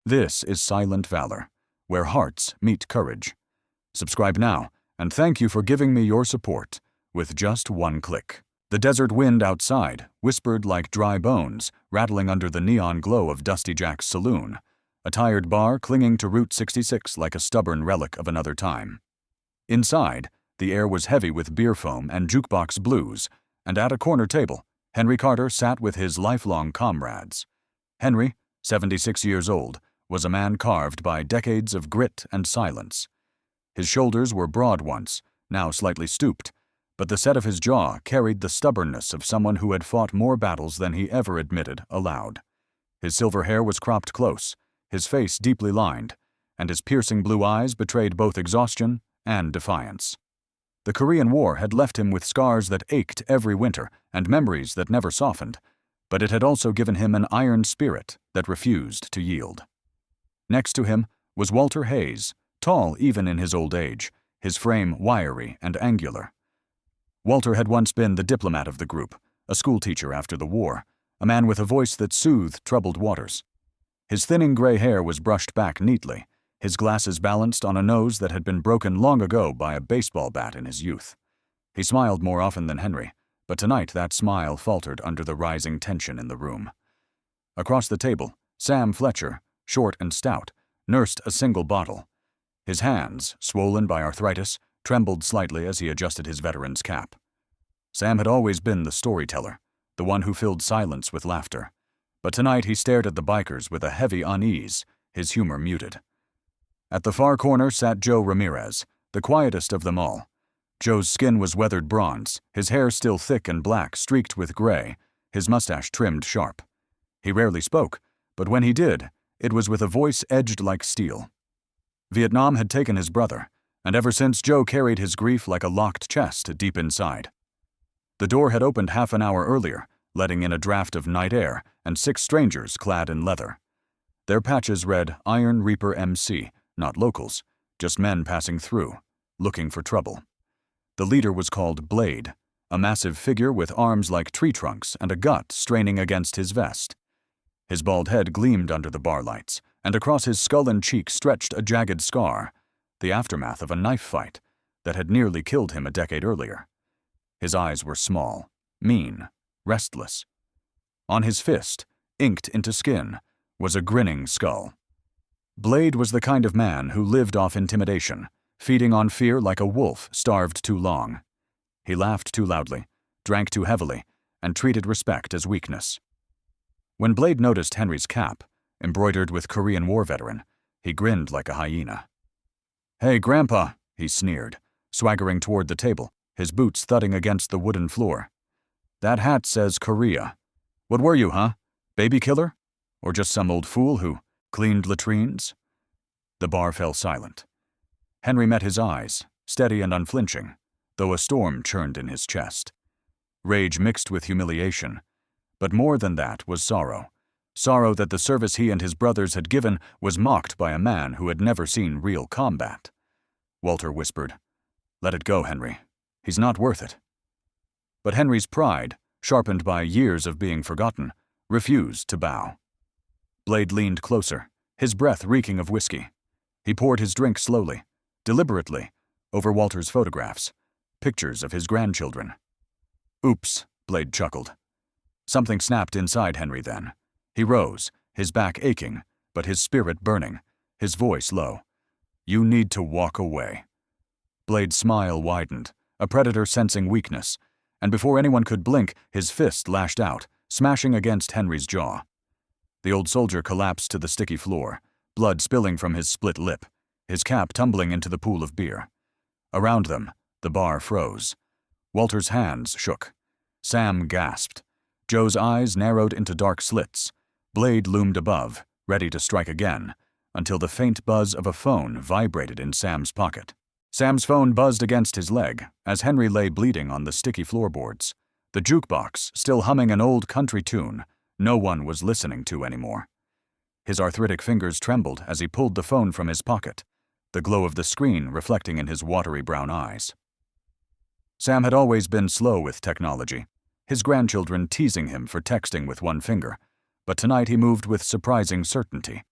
This is Silent Valor, where hearts meet courage. Subscribe now, and thank you for giving me your support with just one click. The desert wind outside whispered like dry bones, rattling under the neon glow of Dusty Jack's Saloon, a tired bar clinging to Route 66 like a stubborn relic of another time. Inside, the air was heavy with beer foam and jukebox blues, and at a corner table, Henry Carter sat with his lifelong comrades. Henry, 76 years old, was a man carved by decades of grit and silence. His shoulders were broad once, now slightly stooped, but the set of his jaw carried the stubbornness of someone who had fought more battles than he ever admitted aloud. His silver hair was cropped close, his face deeply lined, and his piercing blue eyes betrayed both exhaustion and defiance. The Korean War had left him with scars that ached every winter and memories that never softened, but it had also given him an iron spirit that refused to yield. Next to him was Walter Hayes, tall even in his old age, his frame wiry and angular. Walter had once been the diplomat of the group, a schoolteacher after the war, a man with a voice that soothed troubled waters. His thinning gray hair was brushed back neatly, his glasses balanced on a nose that had been broken long ago by a baseball bat in his youth. He smiled more often than Henry, but tonight that smile faltered under the rising tension in the room. Across the table, Sam Fletcher, short and stout, nursed a single bottle. His hands, swollen by arthritis, trembled slightly as he adjusted his veteran's cap. Sam had always been the storyteller, the one who filled silence with laughter. But tonight he stared at the bikers with a heavy unease, his humor muted. At the far corner sat Joe Ramirez, the quietest of them all. Joe's skin was weathered bronze, his hair still thick and black streaked with gray, his mustache trimmed sharp. He rarely spoke, but when he did, it was with a voice edged like steel. Vietnam had taken his brother, and ever since Joe carried his grief like a locked chest deep inside. The door had opened half an hour earlier, letting in a draft of night air and 6 strangers clad in leather. Their patches read Iron Reaper MC, not locals, just men passing through, looking for trouble. The leader was called Blade, a massive figure with arms like tree trunks and a gut straining against his vest. His bald head gleamed under the bar lights, and across his skull and cheek stretched a jagged scar, the aftermath of a knife fight that had nearly killed him a decade earlier. His eyes were small, mean, restless. On his fist, inked into skin, was a grinning skull. Blade was the kind of man who lived off intimidation, feeding on fear like a wolf starved too long. He laughed too loudly, drank too heavily, and treated respect as weakness. When Blade noticed Henry's cap, embroidered with Korean War veteran, he grinned like a hyena. "Hey, Grandpa," he sneered, swaggering toward the table, his boots thudding against the wooden floor. "That hat says Korea. What were you, huh? Baby killer? Or just some old fool who cleaned latrines?" The bar fell silent. Henry met his eyes, steady and unflinching, though a storm churned in his chest. Rage mixed with humiliation, but more than that was sorrow. Sorrow that the service he and his brothers had given was mocked by a man who had never seen real combat. Walter whispered, "Let it go, Henry. He's not worth it." But Henry's pride, sharpened by years of being forgotten, refused to bow. Blade leaned closer, his breath reeking of whiskey. He poured his drink slowly, deliberately, over Walter's photographs, pictures of his grandchildren. "Oops," Blade chuckled. Something snapped inside Henry then. He rose, his back aching, but his spirit burning, his voice low. "You need to walk away." Blade's smile widened, a predator sensing weakness, and before anyone could blink, his fist lashed out, smashing against Henry's jaw. The old soldier collapsed to the sticky floor, blood spilling from his split lip, his cap tumbling into the pool of beer. Around them, the bar froze. Walter's hands shook. Sam gasped. Joe's eyes narrowed into dark slits. Blade loomed above, ready to strike again, until the faint buzz of a phone vibrated in Sam's pocket. Sam's phone buzzed against his leg as Henry lay bleeding on the sticky floorboards. The jukebox, still humming an old country tune, no one was listening to anymore. His arthritic fingers trembled as he pulled the phone from his pocket, the glow of the screen reflecting in his watery brown eyes. Sam had always been slow with technology, his grandchildren teasing him for texting with one finger, but tonight he moved with surprising certainty.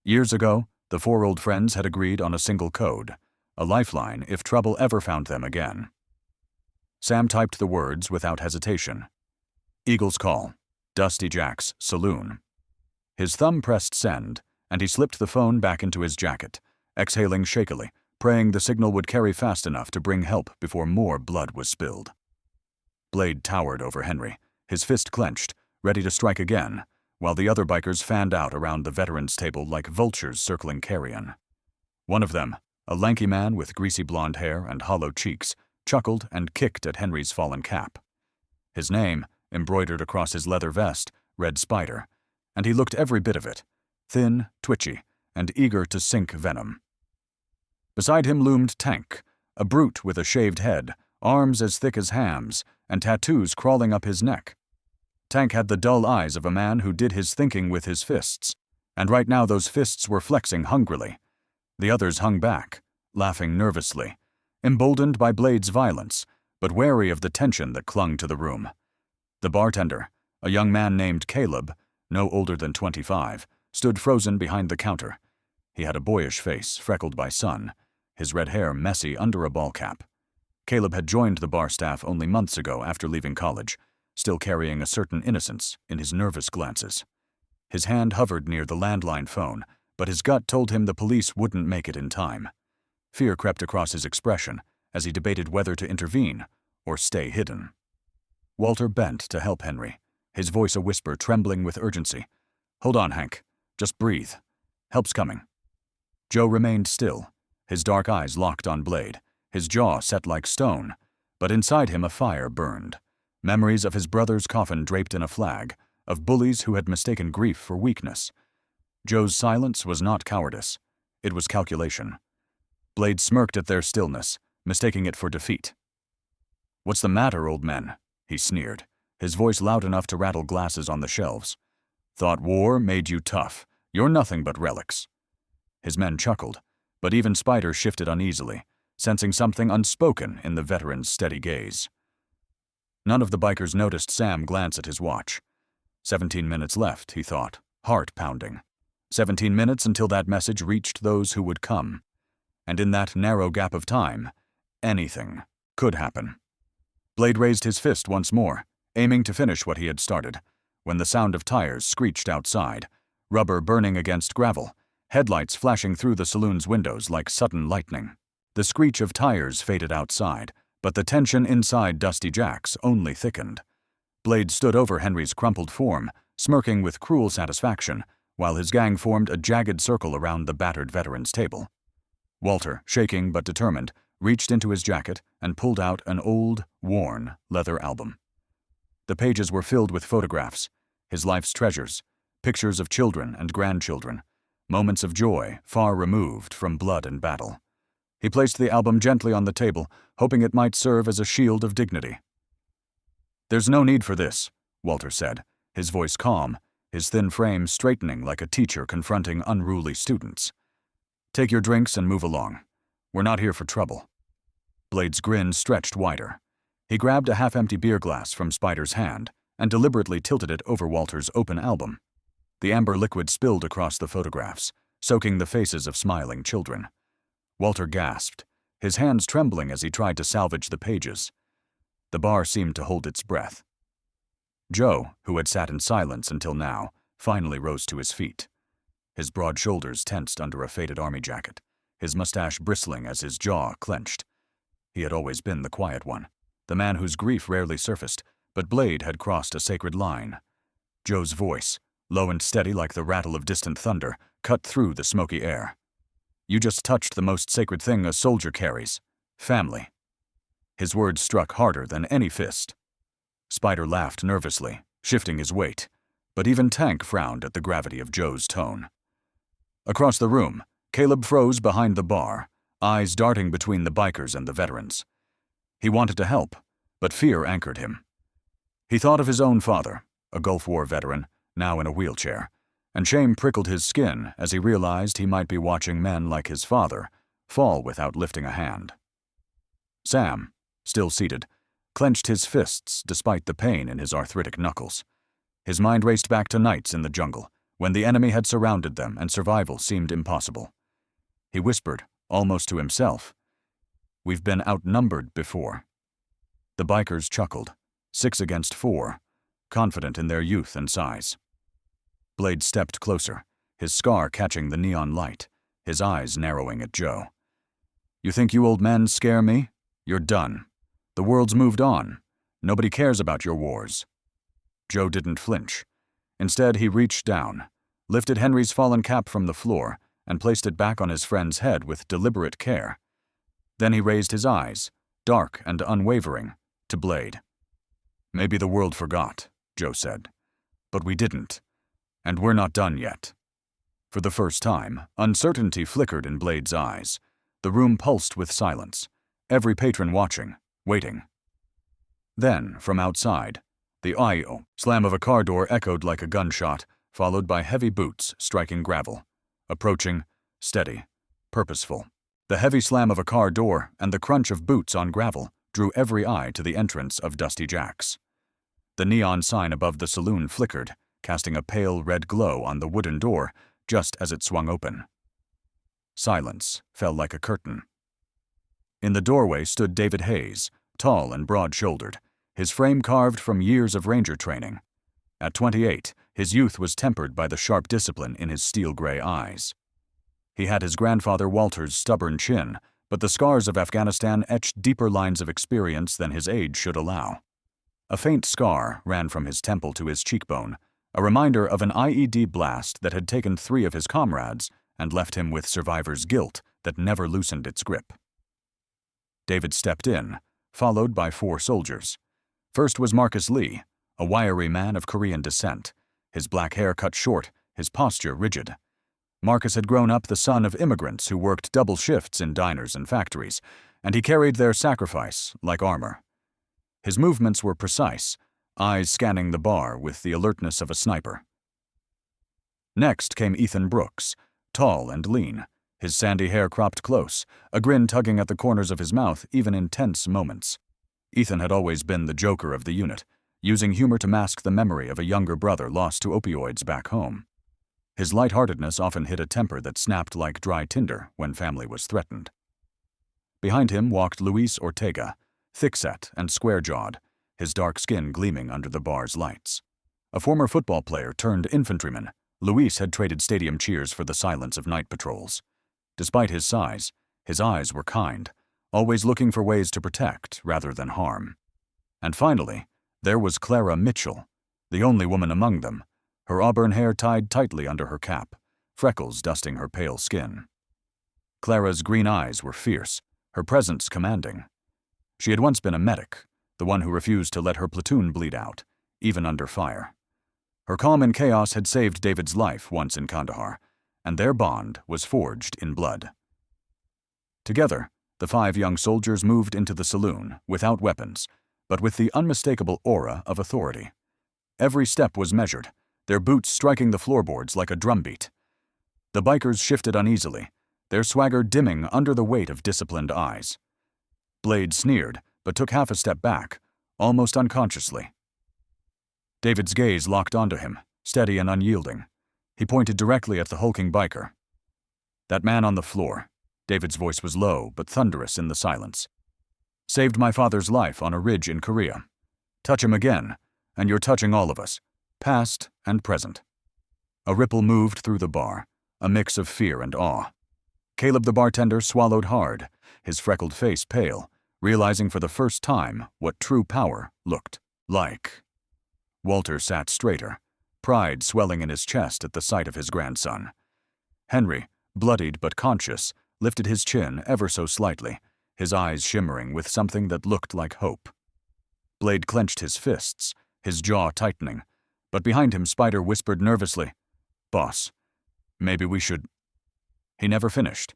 Years ago, the four old friends had agreed on a single code, a lifeline if trouble ever found them again. Sam typed the words without hesitation. Eagle's Call, Dusty Jack's Saloon. His thumb pressed send, and he slipped the phone back into his jacket, exhaling shakily, praying the signal would carry fast enough to bring help before more blood was spilled. Blade towered over Henry, his fist clenched, ready to strike again, while the other bikers fanned out around the veterans' table like vultures circling carrion. One of them, a lanky man with greasy blonde hair and hollow cheeks, chuckled and kicked at Henry's fallen cap. His name, embroidered across his leather vest, read Spider, and he looked every bit of it, thin, twitchy, and eager to sink venom. Beside him loomed Tank, a brute with a shaved head, arms as thick as hams, and tattoos crawling up his neck. Tank had the dull eyes of a man who did his thinking with his fists, and right now those fists were flexing hungrily. The others hung back, laughing nervously, emboldened by Blade's violence, but wary of the tension that clung to the room. The bartender, a young man named Caleb, no older than 25, stood frozen behind the counter. He had a boyish face, freckled by sun, his red hair messy under a ball cap. Caleb had joined the bar staff only months ago after leaving college, still carrying a certain innocence in his nervous glances. His hand hovered near the landline phone, but his gut told him the police wouldn't make it in time. Fear crept across his expression as he debated whether to intervene or stay hidden. Walter bent to help Henry, his voice a whisper trembling with urgency. "Hold on, Hank. Just breathe. Help's coming." Joe remained still, his dark eyes locked on Blade, his jaw set like stone, but inside him a fire burned. Memories of his brother's coffin draped in a flag, of bullies who had mistaken grief for weakness. Joe's silence was not cowardice. It was calculation. Blade smirked at their stillness, mistaking it for defeat. "What's the matter, old men?" he sneered, his voice loud enough to rattle glasses on the shelves. "Thought war made you tough. You're nothing but relics." His men chuckled, but even Spider shifted uneasily, sensing something unspoken in the veteran's steady gaze. None of the bikers noticed Sam glance at his watch. 17 minutes left, he thought, heart pounding. 17 minutes until that message reached those who would come. And in that narrow gap of time, anything could happen. Blade raised his fist once more, aiming to finish what he had started, when the sound of tires screeched outside, rubber burning against gravel, headlights flashing through the saloon's windows like sudden lightning. The screech of tires faded outside, but the tension inside Dusty Jack's only thickened. Blade stood over Henry's crumpled form, smirking with cruel satisfaction, while his gang formed a jagged circle around the battered veteran's table. Walter, shaking but determined, reached into his jacket and pulled out an old, worn leather album. The pages were filled with photographs, his life's treasures, pictures of children and grandchildren, moments of joy far removed from blood and battle. He placed the album gently on the table, hoping it might serve as a shield of dignity. "There's no need for this," Walter said, his voice calm, his thin frame straightening like a teacher confronting unruly students. "Take your drinks and move along. We're not here for trouble." Blade's grin stretched wider. He grabbed a half-empty beer glass from Spider's hand and deliberately tilted it over Walter's open album. The amber liquid spilled across the photographs, soaking the faces of smiling children. Walter gasped, his hands trembling as he tried to salvage the pages. The bar seemed to hold its breath. Joe, who had sat in silence until now, finally rose to his feet. His broad shoulders tensed under a faded army jacket, his mustache bristling as his jaw clenched. He had always been the quiet one, the man whose grief rarely surfaced, but Blade had crossed a sacred line. Joe's voice, low and steady like the rattle of distant thunder, cut through the smoky air. "You just touched the most sacred thing a soldier carries, family." His words struck harder than any fist. Spider laughed nervously, shifting his weight, but even Tank frowned at the gravity of Joe's tone. Across the room, Caleb froze behind the bar, eyes darting between the bikers and the veterans. He wanted to help, but fear anchored him. He thought of his own father, a Gulf War veteran, now in a wheelchair, and shame prickled his skin as he realized he might be watching men like his father fall without lifting a hand. Sam, still seated, clenched his fists despite the pain in his arthritic knuckles. His mind raced back to nights in the jungle, when the enemy had surrounded them and survival seemed impossible. He whispered, almost to himself, "We've been outnumbered before." The bikers chuckled, 6 against 4, confident in their youth and size. Blade stepped closer, his scar catching the neon light, his eyes narrowing at Joe. "You think you old men scare me? You're done. The world's moved on. Nobody cares about your wars." Joe didn't flinch. Instead, he reached down, lifted Henry's fallen cap from the floor, and placed it back on his friend's head with deliberate care. Then he raised his eyes, dark and unwavering, to Blade. "Maybe the world forgot," Joe said. "But we didn't. And we're not done yet." For the first time, uncertainty flickered in Blade's eyes. The room pulsed with silence, every patron watching, waiting. Then, from outside, the slam of a car door echoed like a gunshot, followed by heavy boots striking gravel. Approaching, steady, purposeful. The heavy slam of a car door and the crunch of boots on gravel drew every eye to the entrance of Dusty Jack's. The neon sign above the saloon flickered, casting a pale red glow on the wooden door just as it swung open. Silence fell like a curtain. In the doorway stood David Hayes, tall and broad-shouldered, his frame carved from years of ranger training. At 28, his youth was tempered by the sharp discipline in his steel-gray eyes. He had his grandfather Walter's stubborn chin, but the scars of Afghanistan etched deeper lines of experience than his age should allow. A faint scar ran from his temple to his cheekbone, a reminder of an IED blast that had taken 3 of his comrades and left him with survivor's guilt that never loosened its grip. David stepped in, followed by 4 soldiers. First was Marcus Lee, a wiry man of Korean descent, his black hair cut short, his posture rigid. Marcus had grown up the son of immigrants who worked double shifts in diners and factories, and he carried their sacrifice like armor. His movements were precise, eyes scanning the bar with the alertness of a sniper. Next came Ethan Brooks, tall and lean, his sandy hair cropped close, a grin tugging at the corners of his mouth even in tense moments. Ethan had always been the joker of the unit, using humor to mask the memory of a younger brother lost to opioids back home. His lightheartedness often hid a temper that snapped like dry tinder when family was threatened. Behind him walked Luis Ortega, thick-set and square-jawed, his dark skin gleaming under the bar's lights. A former football player turned infantryman, Luis had traded stadium cheers for the silence of night patrols. Despite his size, his eyes were kind, always looking for ways to protect rather than harm. And finally, there was Clara Mitchell, the only woman among them, her auburn hair tied tightly under her cap, freckles dusting her pale skin. Clara's green eyes were fierce, her presence commanding. She had once been a medic, the one who refused to let her platoon bleed out, even under fire. Her calm in chaos had saved David's life once in Kandahar, and their bond was forged in blood. Together, the 5 young soldiers moved into the saloon, without weapons, but with the unmistakable aura of authority. Every step was measured, their boots striking the floorboards like a drumbeat. The bikers shifted uneasily, their swagger dimming under the weight of disciplined eyes. Blade sneered, but took half a step back, almost unconsciously. David's gaze locked onto him, steady and unyielding. He pointed directly at the hulking biker. "That man on the floor," David's voice was low but thunderous in the silence, "saved my father's life on a ridge in Korea. Touch him again, and you're touching all of us, past and present." A ripple moved through the bar, a mix of fear and awe. Caleb the bartender swallowed hard, his freckled face pale, realizing for the first time what true power looked like. Walter sat straighter, pride swelling in his chest at the sight of his grandson. Henry, bloodied but conscious, lifted his chin ever so slightly, his eyes shimmering with something that looked like hope. Blade clenched his fists, his jaw tightening, but behind him Spider whispered nervously, "Boss, maybe we should—" He never finished.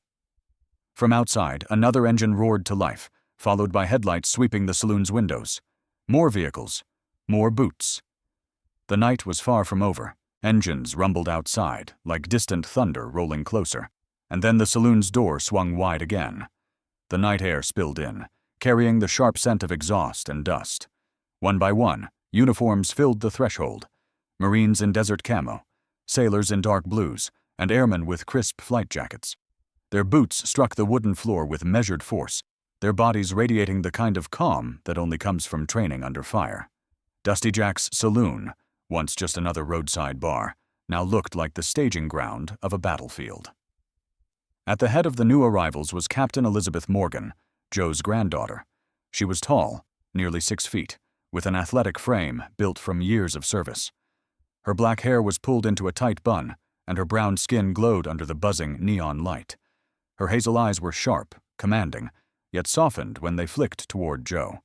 From outside, another engine roared to life, followed by headlights sweeping the saloon's windows. More vehicles, more boots. The night was far from over. Engines rumbled outside, like distant thunder rolling closer, and then the saloon's door swung wide again. The night air spilled in, carrying the sharp scent of exhaust and dust. One by one, uniforms filled the threshold. Marines in desert camo, sailors in dark blues, and airmen with crisp flight jackets. Their boots struck the wooden floor with measured force, their bodies radiating the kind of calm that only comes from training under fire. Dusty Jack's Saloon, once just another roadside bar, now looked like the staging ground of a battlefield. At the head of the new arrivals was Captain Elizabeth Morgan, Joe's granddaughter. She was tall, nearly 6 feet, with an athletic frame built from years of service. Her black hair was pulled into a tight bun, and her brown skin glowed under the buzzing neon light. Her hazel eyes were sharp, commanding, yet softened when they flicked toward Joe.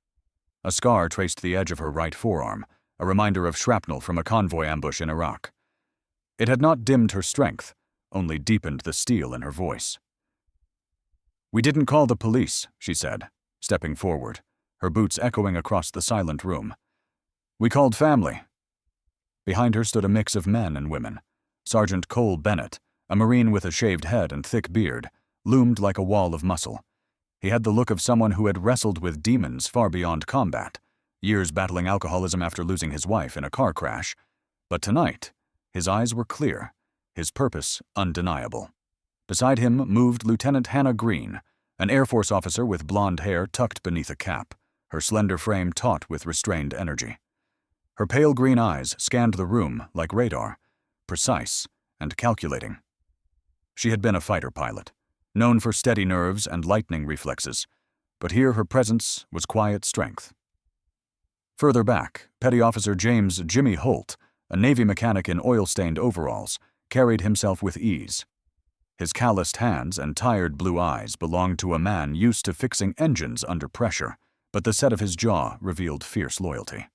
A scar traced the edge of her right forearm, a reminder of shrapnel from a convoy ambush in Iraq. It had not dimmed her strength, only deepened the steel in her voice. "We didn't call the police," she said, stepping forward, her boots echoing across the silent room. "We called family." Behind her stood a mix of men and women. Sergeant Cole Bennett, a Marine with a shaved head and thick beard, loomed like a wall of muscle. He had the look of someone who had wrestled with demons far beyond combat, years battling alcoholism after losing his wife in a car crash. But tonight, his eyes were clear, his purpose undeniable. Beside him moved Lieutenant Hannah Green, an Air Force officer with blonde hair tucked beneath a cap, her slender frame taut with restrained energy. Her pale green eyes scanned the room like radar, precise and calculating. She had been a fighter pilot, known for steady nerves and lightning reflexes, but here her presence was quiet strength. Further back, Petty Officer James "Jimmy" Holt, a Navy mechanic in oil-stained overalls, carried himself with ease. His calloused hands and tired blue eyes belonged to a man used to fixing engines under pressure, but the set of his jaw revealed fierce loyalty.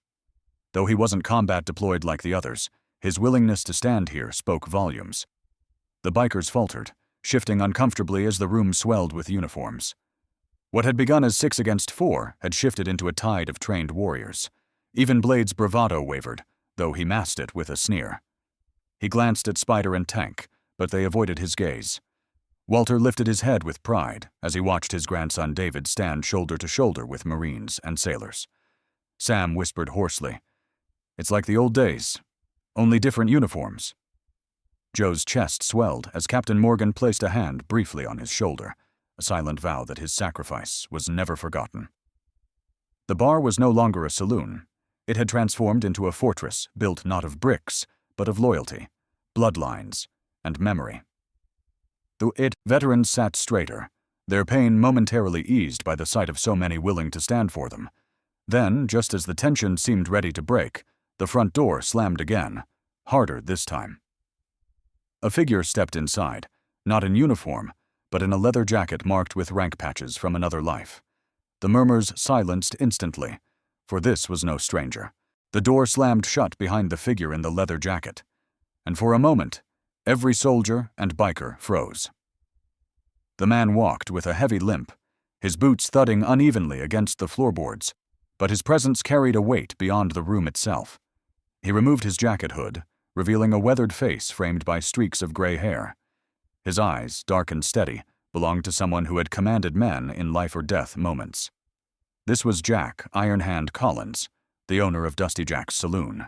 Though he wasn't combat deployed like the others, his willingness to stand here spoke volumes. The bikers faltered, shifting uncomfortably as the room swelled with uniforms. What had begun as 6 against 4 had shifted into a tide of trained warriors. Even Blade's bravado wavered, though he masked it with a sneer. He glanced at Spider and Tank, but they avoided his gaze. Walter lifted his head with pride as he watched his grandson David stand shoulder to shoulder with Marines and sailors. Sam whispered hoarsely, "It's like the old days, only different uniforms." Joe's chest swelled as Captain Morgan placed a hand briefly on his shoulder, a silent vow that his sacrifice was never forgotten. The bar was no longer a saloon. It had transformed into a fortress built not of bricks, but of loyalty, bloodlines, and memory. The veterans sat straighter, their pain momentarily eased by the sight of so many willing to stand for them. Then, just as the tension seemed ready to break, the front door slammed again, harder this time. A figure stepped inside, not in uniform, but in a leather jacket marked with rank patches from another life. The murmurs silenced instantly, for this was no stranger. The door slammed shut behind the figure in the leather jacket, and for a moment, every soldier and biker froze. The man walked with a heavy limp, his boots thudding unevenly against the floorboards, but his presence carried a weight beyond the room itself. He removed his jacket hood, revealing a weathered face framed by streaks of gray hair. His eyes, dark and steady, belonged to someone who had commanded men in life-or-death moments. This was Jack "Iron Hand" Collins, the owner of Dusty Jack's Saloon.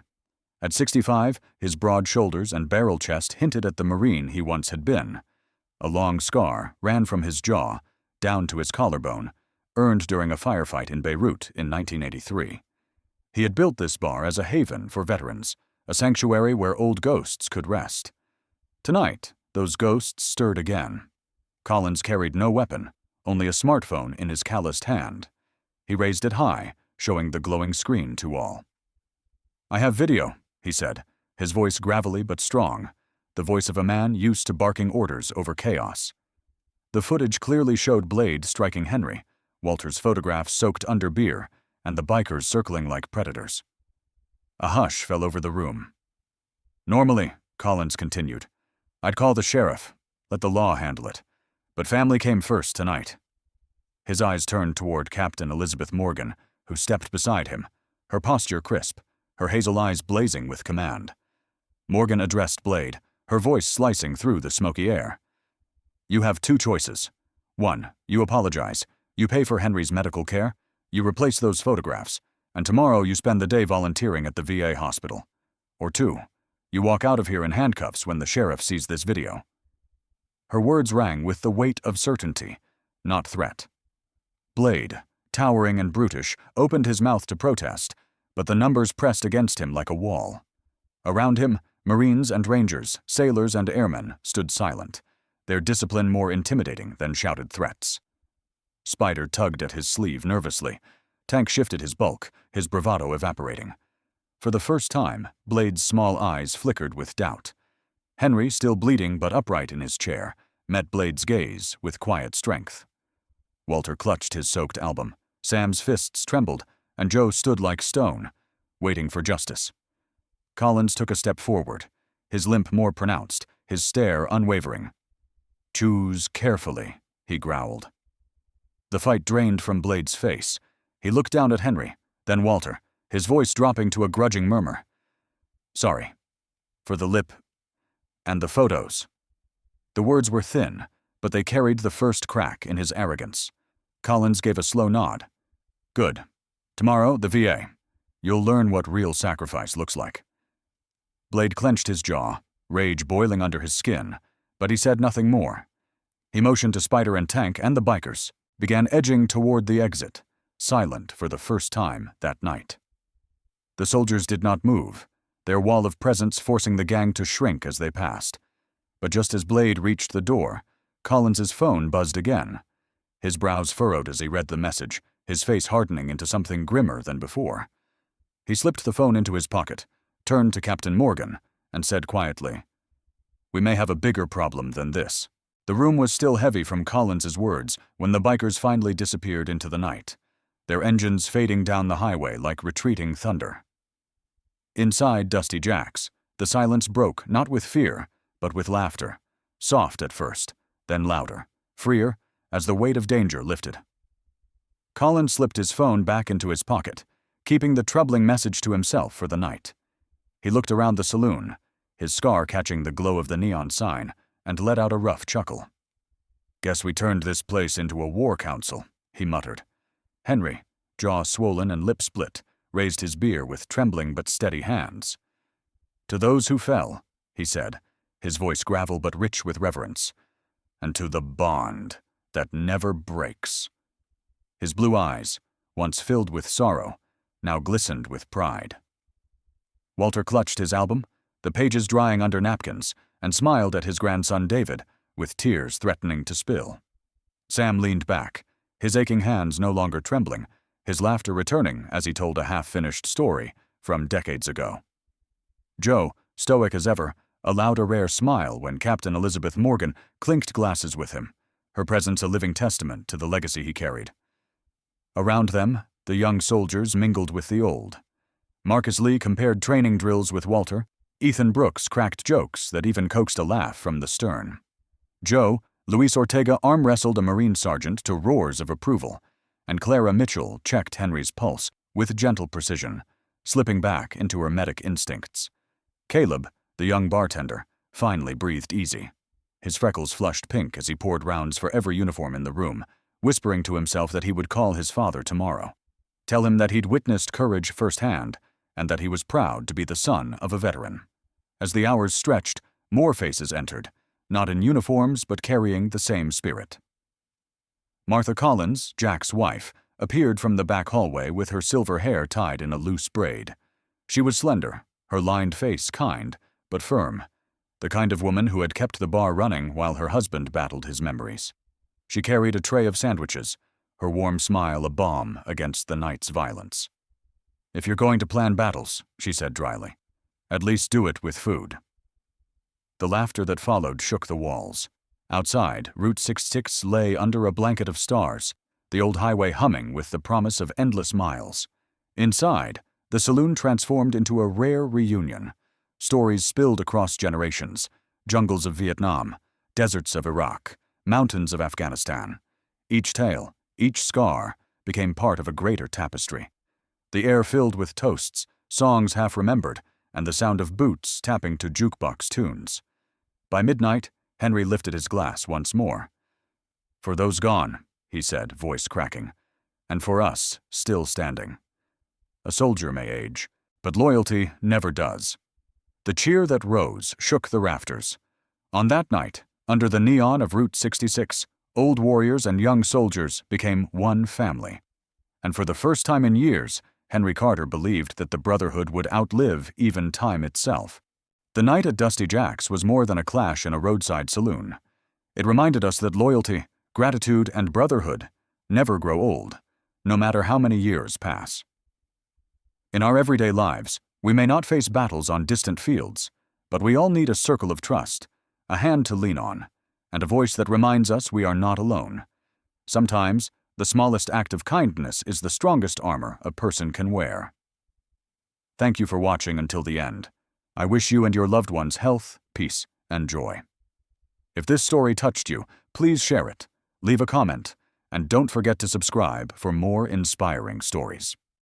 At 65, his broad shoulders and barrel chest hinted at the Marine he once had been. A long scar ran from his jaw, down to his collarbone, earned during a firefight in Beirut in 1983. He had built this bar as a haven for veterans, a sanctuary where old ghosts could rest. Tonight, those ghosts stirred again. Collins carried no weapon, only a smartphone in his calloused hand. He raised it high, showing the glowing screen to all. "I have video," he said, his voice gravelly but strong, the voice of a man used to barking orders over chaos. The footage clearly showed Blade striking Henry, Walter's photographs soaked under beer, and the bikers circling like predators. A hush fell over the room. "Normally," Collins continued, "I'd call the sheriff, let the law handle it, but family came first tonight." His eyes turned toward Captain Elizabeth Morgan, who stepped beside him, her posture crisp, her hazel eyes blazing with command. Morgan addressed Blade, her voice slicing through the smoky air. "You have 2 choices. 1, you apologize, you pay for Henry's medical care, you replace those photographs, and tomorrow you spend the day volunteering at the VA hospital. Or 2, You walk out of here in handcuffs when the sheriff sees this video." Her words rang with the weight of certainty, not threat. Blade, towering and brutish, opened his mouth to protest, but the numbers pressed against him like a wall. Around him, Marines and Rangers, sailors and airmen stood silent, their discipline more intimidating than shouted threats. Spider tugged at his sleeve nervously. Tank shifted his bulk, his bravado evaporating. For the first time, Blade's small eyes flickered with doubt. Henry, still bleeding but upright in his chair, met Blade's gaze with quiet strength. Walter clutched his soaked album. Sam's fists trembled, and Joe stood like stone, waiting for justice. Collins took a step forward, his limp more pronounced, his stare unwavering. "Choose carefully," he growled. The fight drained from Blade's face. He looked down at Henry, then Walter, his voice dropping to a grudging murmur. "Sorry. For the lip and the photos." The words were thin, but they carried the first crack in his arrogance. Collins gave a slow nod. "Good. Tomorrow, the VA. You'll learn what real sacrifice looks like." Blade clenched his jaw, rage boiling under his skin, but he said nothing more. He motioned to Spider and Tank and the bikers, began edging toward the exit, silent for the first time that night. The soldiers did not move, their wall of presence forcing the gang to shrink as they passed. But just as Blade reached the door, Collins's phone buzzed again. His brows furrowed as he read the message, his face hardening into something grimmer than before. He slipped the phone into his pocket, turned to Captain Morgan, and said quietly, "We may have a bigger problem than this." The room was still heavy from Collins's words when the bikers finally disappeared into the night, their engines fading down the highway like retreating thunder. Inside Dusty Jack's, the silence broke not with fear, but with laughter, soft at first, then louder, freer, as the weight of danger lifted. Collins slipped his phone back into his pocket, keeping the troubling message to himself for the night. He looked around the saloon, his scar catching the glow of the neon sign, and let out a rough chuckle. "Guess we turned this place into a war council," he muttered. Henry, jaw swollen and lip split, raised his beer with trembling but steady hands. "To those who fell," he said, his voice gravel but rich with reverence, "and to the bond that never breaks." His blue eyes, once filled with sorrow, now glistened with pride. Walter clutched his album, the pages drying under napkins, and smiled at his grandson David, with tears threatening to spill. Sam leaned back, his aching hands no longer trembling, his laughter returning as he told a half-finished story from decades ago. Joe, stoic as ever, allowed a rare smile when Captain Elizabeth Morgan clinked glasses with him, her presence a living testament to the legacy he carried. Around them, the young soldiers mingled with the old. Marcus Lee compared training drills with Walter. Ethan Brooks cracked jokes that even coaxed a laugh from the stern. Joe, Luis Ortega arm-wrestled a Marine sergeant to roars of approval, and Clara Mitchell checked Henry's pulse with gentle precision, slipping back into her medic instincts. Caleb, the young bartender, finally breathed easy. His freckles flushed pink as he poured rounds for every uniform in the room, whispering to himself that he would call his father tomorrow. Tell him that he'd witnessed courage firsthand, and that he was proud to be the son of a veteran. As the hours stretched, more faces entered, not in uniforms but carrying the same spirit. Martha Collins, Jack's wife, appeared from the back hallway with her silver hair tied in a loose braid. She was slender, her lined face kind, but firm, the kind of woman who had kept the bar running while her husband battled his memories. She carried a tray of sandwiches, her warm smile a balm against the night's violence. "If you're going to plan battles," she said dryly, "at least do it with food." The laughter that followed shook the walls. Outside, Route 66 lay under a blanket of stars, the old highway humming with the promise of endless miles. Inside, the saloon transformed into a rare reunion. Stories spilled across generations, jungles of Vietnam, deserts of Iraq, mountains of Afghanistan. Each tale, each scar, became part of a greater tapestry. The air filled with toasts, songs half remembered, and the sound of boots tapping to jukebox tunes. By midnight, Henry lifted his glass once more. "For those gone," he said, voice cracking, "and for us, still standing. A soldier may age, but loyalty never does." The cheer that rose shook the rafters. On that night, under the neon of Route 66, old warriors and young soldiers became one family. And for the first time in years, Henry Carter believed that the Brotherhood would outlive even time itself. The night at Dusty Jack's was more than a clash in a roadside saloon. It reminded us that loyalty, gratitude, and brotherhood never grow old, no matter how many years pass. In our everyday lives, we may not face battles on distant fields, but we all need a circle of trust, a hand to lean on, and a voice that reminds us we are not alone. Sometimes, the smallest act of kindness is the strongest armor a person can wear. Thank you for watching until the end. I wish you and your loved ones health, peace, and joy. If this story touched you, please share it, leave a comment, and don't forget to subscribe for more inspiring stories.